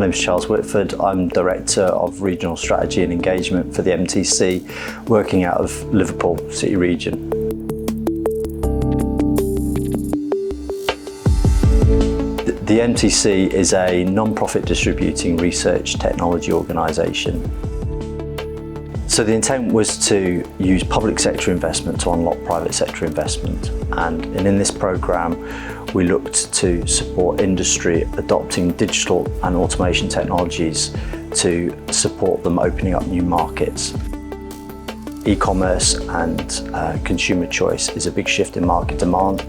name is Charles Whitford. I'm Director of Regional Strategy and Engagement for the MTC, working out of Liverpool City Region. The MTC is a non-profit distributing research technology organisation. So the intent was to use public sector investment to unlock private sector investment. And in this programme, we looked to support industry adopting digital and automation technologies to support them opening up new markets. E-commerce and consumer choice is a big shift in market demand,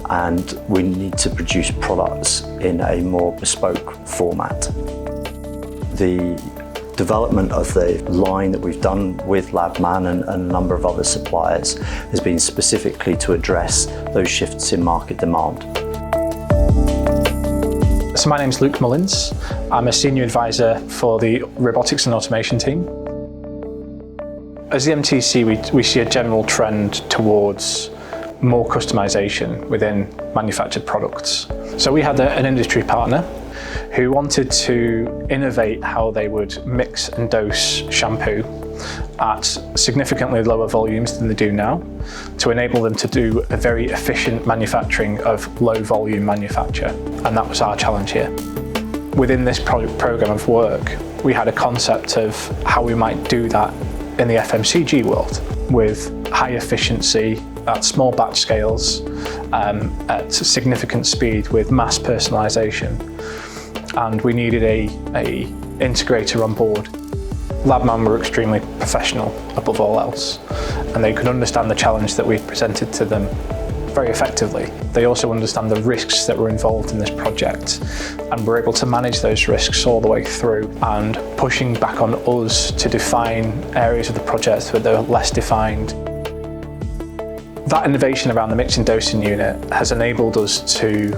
and we need to produce products in a more bespoke format. The development of the line that we've done with Labman and a number of other suppliers has been specifically to address those shifts in market demand. So my name's Luke Mullins. I'm a senior advisor for the robotics and automation team. As the MTC, we see a general trend towards more customization within manufactured products. So we had an industry partner who wanted to innovate how they would mix and dose shampoo at significantly lower volumes than they do now, to enable them to do a very efficient manufacturing of low volume manufacture. And that was our challenge here. Within this program of work, we had a concept of how we might do that in the FMCG world with high efficiency at small batch scales, at significant speed with mass personalisation. And we needed a integrator on board. Labman were extremely professional above all else, and they could understand the challenge that we presented to them very effectively. They also understand the risks that were involved in this project, and were able to manage those risks all the way through, and pushing back on us to define areas of the project that are less defined. That innovation around the mixing dosing unit has enabled us to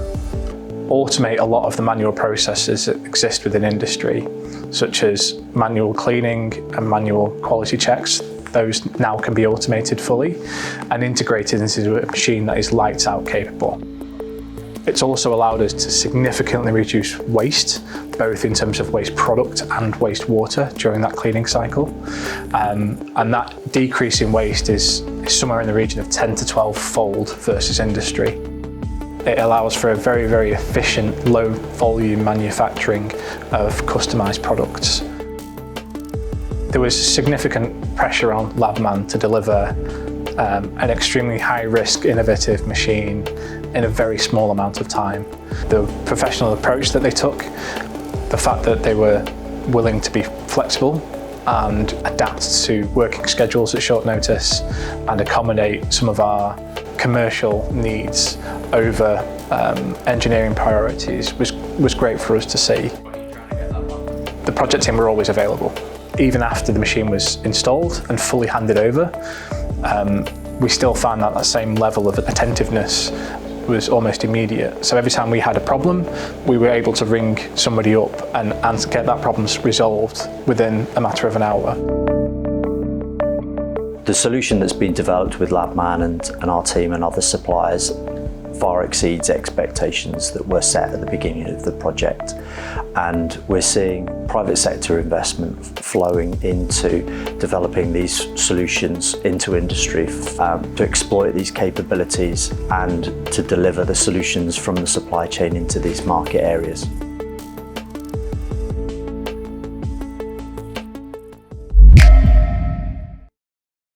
automate a lot of the manual processes that exist within industry, such as manual cleaning and manual quality checks. Those now can be automated fully and integrated into a machine that is lights out capable. It's also allowed us to significantly reduce waste, both in terms of waste product and waste water during that cleaning cycle. And that decrease in waste is somewhere in the region of 10 to 12 fold versus industry. It allows for a very, very efficient, low volume manufacturing of customised products. There was significant pressure on Labman to deliver an extremely high risk, innovative machine in a very small amount of time. The professional approach that they took, the fact that they were willing to be flexible and adapt to working schedules at short notice and accommodate some of our commercial needs over engineering priorities was great for us to see. The project team were always available. Even after the machine was installed and fully handed over, we still found that same level of attentiveness was almost immediate. So every time we had a problem, we were able to ring somebody up and get that problem resolved within a matter of an hour. The solution that's been developed with Labman and our team and other suppliers far exceeds expectations that were set at the beginning of the project. And we're seeing private sector investment flowing into developing these solutions into industry to exploit these capabilities and to deliver the solutions from the supply chain into these market areas.